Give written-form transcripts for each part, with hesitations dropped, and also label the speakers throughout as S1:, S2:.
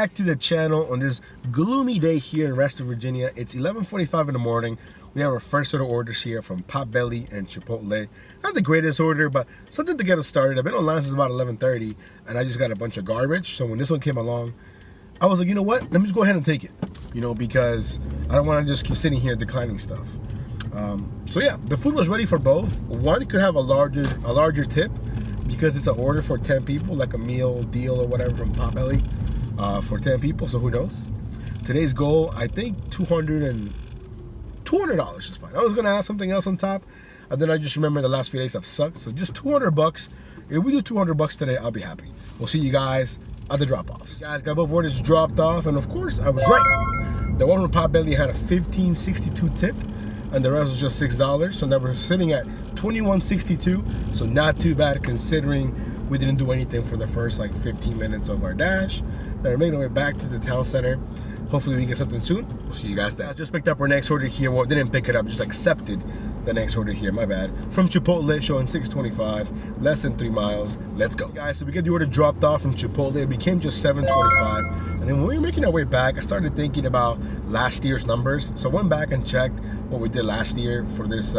S1: back to the channel on this gloomy day here in Reston, Virginia. It's 11:45 in the morning. We have our first set of orders here from Potbelly and Chipotle. Not the greatest order, but something to get us started. I've been online since about 11:30, and I just got a bunch of garbage. So when this one came along, I was like, you know what? Let me just go ahead and take it. You know, because I don't want to just keep sitting here declining stuff. So yeah, the food was ready for both. One could have a larger tip because it's an order for 10 people, like a meal deal or whatever from Potbelly for 10 people. So who knows? Today's goal, I think $200 is fine. I was gonna add something else on top, and then I just remember the last few days have sucked. So just $200. If we do $200 today, I'll be happy. We'll see you guys at the drop-offs. Guys, got both orders dropped off, and of course, I was right. The one from Potbelly had a $15.62 tip, and the rest was just $6. So now we're sitting at $21.62. So not too bad considering we didn't do anything for the first like 15 minutes of our dash. Now we're making our way back to the town center. Hopefully we get something soon. We'll see you guys there. I just picked up our next order here. Well, didn't pick it up, just accepted the next order here, my bad. From Chipotle, showing $6.25, less than 3 miles. Let's go. Guys, so we get the order dropped off from Chipotle. It became just $7.25. And then when we were making our way back, I started thinking about last year's numbers. So I went back and checked what we did last year for this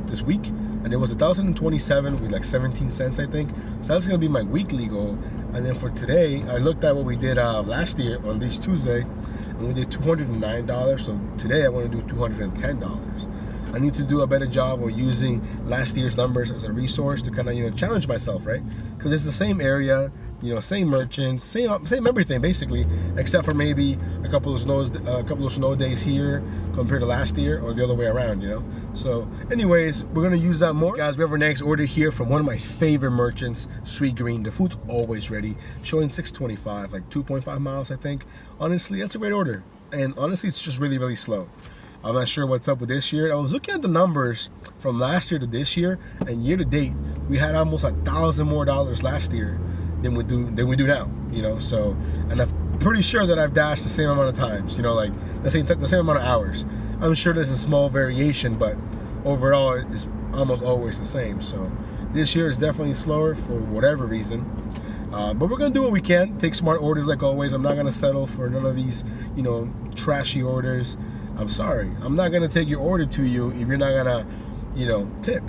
S1: this week. And it was $1,027 with like 17 cents, I think. So that's gonna be my weekly goal. And then for today, I looked at what we did last year on this Tuesday, and we did $209. So today I want to do $210. I need to do a better job of using last year's numbers as a resource to kind of, you know, challenge myself, right? Because it's the same area, you know, same merchants, same everything basically, except for maybe a couple of snow days here compared to last year, or the other way around, you know. So anyways, we're gonna use that more. Guys, we have our next order here from one of my favorite merchants, Sweet Green. The food's always ready, showing $6.25, like 2.5 miles, I think. Honestly, that's a great order, and honestly, it's just really, really slow. I'm not sure what's up with this year. I was looking at the numbers from last year to this year, and year to date, we had almost $1,000 more last year than we do now. You know, so, and I'm pretty sure that I've dashed the same amount of times. You know, like the same amount of hours. I'm sure there's a small variation, but overall, it's almost always the same. So this year is definitely slower for whatever reason. But we're gonna do what we can. Take smart orders like always. I'm not gonna settle for none of these, you know, trashy orders. I'm sorry, I'm not gonna take your order to you if you're not gonna, you know, tip.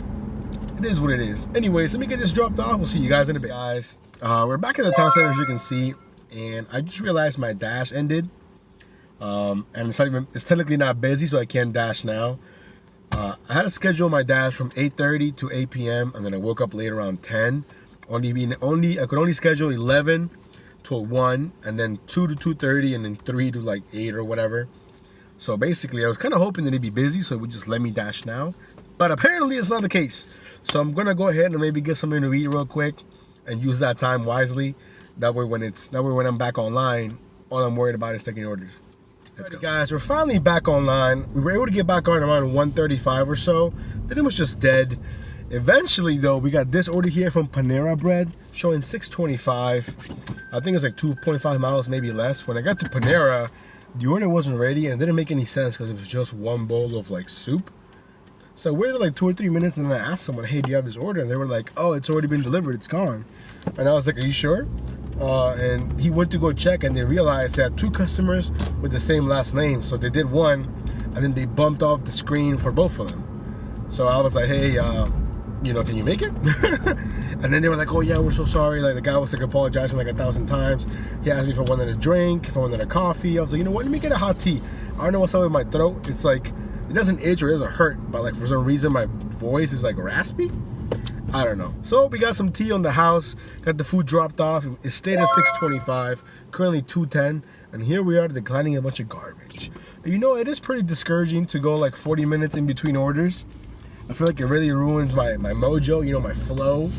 S1: It is what it is. Anyways, let me get this dropped off. We'll see you guys in a bit. Guys, we're back at the town center, as you can see, and I just realized my dash ended. And it's technically not busy, so I can't dash now. I had to schedule my dash from 8:30 to 8 p.m. and then I woke up late around 10. I could only schedule 11 to 1, and then 2 to 2:30, and then 3 to like 8 or whatever. So basically, I was kind of hoping that it'd be busy, so it would just let me dash now. But apparently, it's not the case. So I'm gonna go ahead and maybe get something to eat real quick and use that time wisely. That way, when I'm back online, all I'm worried about is taking orders. Let's go, guys. We're finally back online. We were able to get back on around 1:35 or so. Then it was just dead. Eventually, though, we got this order here from Panera Bread, showing $6.25. I think it's like 2.5 miles, maybe less. When I got to Panera, the order wasn't ready, and it didn't make any sense because it was just one bowl of like soup. So I waited like 2 or 3 minutes, and then I asked someone, hey, do you have this order? And they were like, oh, it's already been delivered, it's gone. And I was like, are you sure? And he went to go check, and they realized they had 2 customers with the same last name. So they did one, and then they bumped off the screen for both of them. So I was like, hey, you know, can you make it? And then they were like, oh yeah, we're so sorry. Like the guy was like apologizing like 1,000 times. He asked me if I wanted a drink, if I wanted a coffee. I was like, you know what, let me get a hot tea. I don't know what's up with my throat. It's like, it doesn't itch or it doesn't hurt, but like for some reason my voice is like raspy. I don't know. So we got some tea on the house, got the food dropped off. It stayed at $6.25, currently $2.10, and here we are declining a bunch of garbage. You know, it is pretty discouraging to go like 40 minutes in between orders. I feel like it really ruins my mojo, you know, my flow,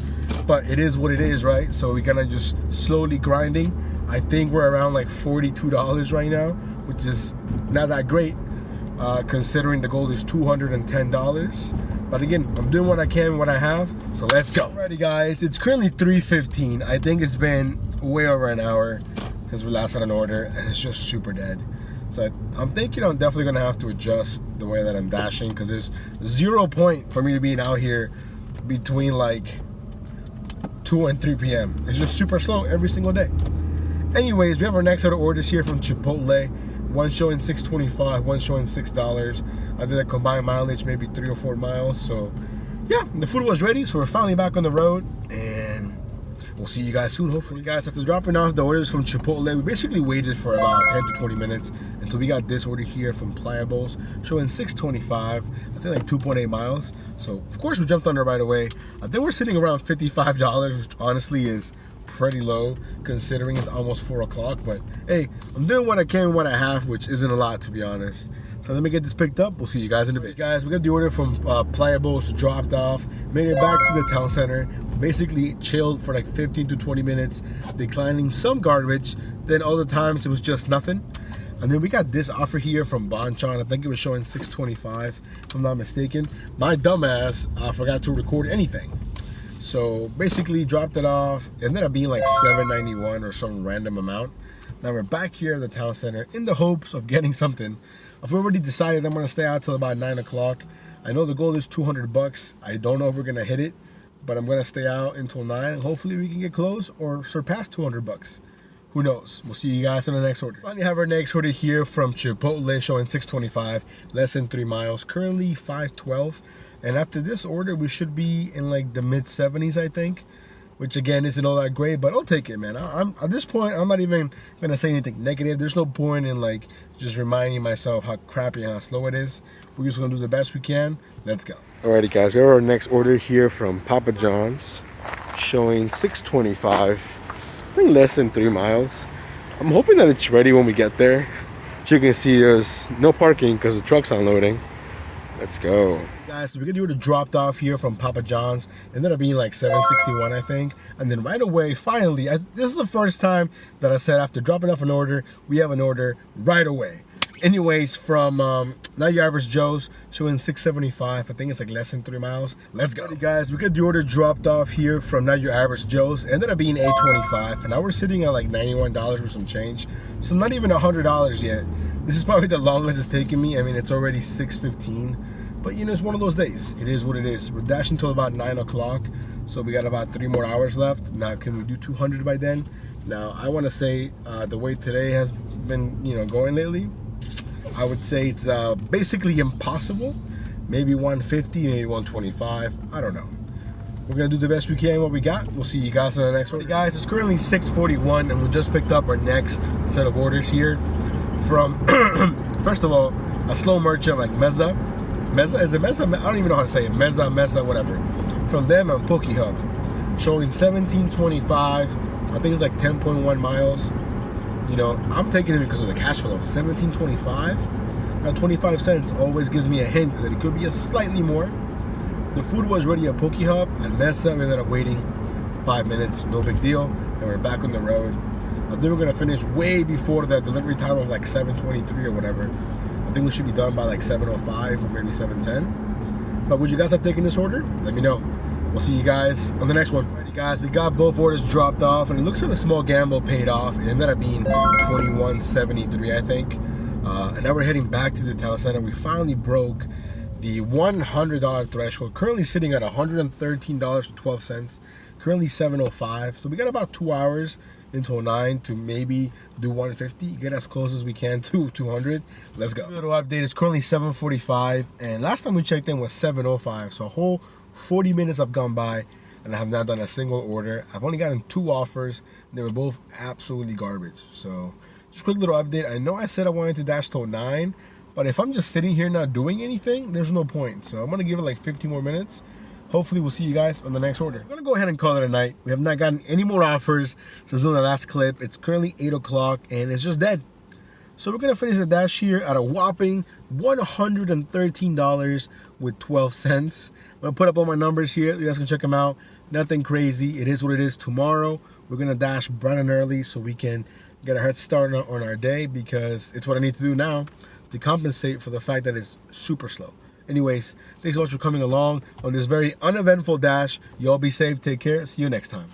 S1: but it is what it is, right? So we kind of just slowly grinding. I think we're around like $42 right now, which is not that great, considering the goal is $210. But again, I'm doing what I can, what I have, so let's go. Alrighty guys, it's currently 3:15. I think it's been way over an hour since we last had an order, and it's just super dead. So I'm thinking I'm definitely gonna have to adjust the way that I'm dashing, because there's 0 point for me to being out here between like 2 and 3 p.m. It's just super slow every single day. Anyways, we have our next set of orders here from Chipotle. One showing $6.25, one showing $6. I did a combined mileage, maybe 3 or 4 miles. So yeah, the food was ready, so we're finally back on the road, and we'll see you guys soon, hopefully. Guys, after dropping off the orders from Chipotle, we basically waited for about 10 to 20 minutes until we got this order here from Pliables, showing $6.25, I think like 2.8 miles. So of course we jumped on it right away. I think we're sitting around $55, which honestly is pretty low considering it's almost 4 o'clock. But hey, I'm doing what I can and what I have, which isn't a lot, to be honest. So let me get this picked up. We'll see you guys in a bit. Guys, we got the order from Pliables, dropped off, made it back to the town center, basically chilled for like 15 to 20 minutes, declining some garbage. Then other times it was just nothing. And then we got this offer here from Bonchon. I think it was showing $6.25, if I'm not mistaken. My dumbass forgot to record anything. So basically dropped it off. It ended up being like $7.91 or some random amount. Now we're back here at the town center in the hopes of getting something. I've already decided I'm gonna stay out till about 9 o'clock. I know the goal is 200 bucks. I don't know if we're gonna hit it, but I'm gonna stay out until 9. Hopefully we can get close or surpass 200 bucks. Who knows? We'll see you guys on the next order. Finally have our next order here from Chipotle, showing $6.25, less than 3 miles, currently $5.12. And after this order, we should be in like the mid 70s, I think, which again isn't all that great, but I'll take it, man. I'm at this point, I'm not even gonna say anything negative. There's no point in like just reminding myself how crappy and how slow it is. We're just gonna do the best we can. Let's go. Alrighty, guys, we have our next order here from Papa John's, showing $6.25. I think less than 3 miles. I'm hoping that it's ready when we get there. As you can see, there's no parking because the truck's unloading. Let's go. Guys, so we got the order dropped off here from Papa John's. It ended up being like $7.61, I think. And then right away, finally, this is the first time that I said after dropping off an order, we have an order right away. Anyways, from Not Your Average Joe's, showing $6.75. I think it's like less than 3 miles. Let's go. Guys, we got the order dropped off here from Not Your Average Joe's. It ended up being $8.25, and now we're sitting at like $91 with some change. So not even $100 yet. This is probably the longest it's taken me. I mean, it's already $6.15. But you know, it's one of those days. It is what it is. We're dashing till about 9 o'clock. So we got about 3 more hours left. Now, can we do 200 by then? Now, I want to say the way today has been, going lately, I would say it's basically impossible. Maybe 150, maybe 125. I don't know. We're going to do the best we can what we got. We'll see you guys in the next one. Hey guys, it's currently 6:41 and we just picked up our next set of orders here from, first of all, a slow merchant like Meza. Is it Meza? I don't even know how to say it. Meza, whatever. From them on Poke Hub, showing $17.25. I think it's like 10.1 miles. I'm taking it because of the cash flow. $17.25. Now 25 cents always gives me a hint that it could be a slightly more. The food was ready at Poke Hub. At Mesa, we ended up waiting 5 minutes. No big deal. And we're back on the road. I think we're gonna finish way before the delivery time of like 7:23 or whatever. I think we should be done by like 7:05 or maybe 7:10. But would you guys have taken this order? Let me know. We'll see you guys on the next one. Alrighty guys, we got both orders dropped off and it looks like the small gamble paid off. It ended up being $21.73, I think. And now we're heading back to the town center. We finally broke the $100 threshold, currently sitting at $113.12, currently 7:05. So we got about 2 hours until 9 to maybe do 150, get as close as we can to 200. Let's go. Little update, it's currently 7:45 and last time we checked in was 7:05. So a whole 40 minutes have gone by and I have not done a single order. I've only gotten 2 offers. They were both absolutely garbage. So just a quick little update. I know I said I wanted to dash till 9, but if I'm just sitting here not doing anything, there's no point. So I'm gonna give it like 50 more minutes. Hopefully we'll see you guys on the next order. I'm gonna go ahead and call it a night. We have not gotten any more offers since doing the last clip. It's currently 8 o'clock and it's just dead. So we're gonna finish the dash here at a whopping $113.12. I'm gonna put up all my numbers here. You guys can check them out. Nothing crazy. It is what it is. Tomorrow we're gonna dash bright and early so we can get a head start on our day because it's what I need to do now to compensate for the fact that it's super slow. Anyways, thanks so much for coming along on this very uneventful dash. You all be safe. Take care. See you next time.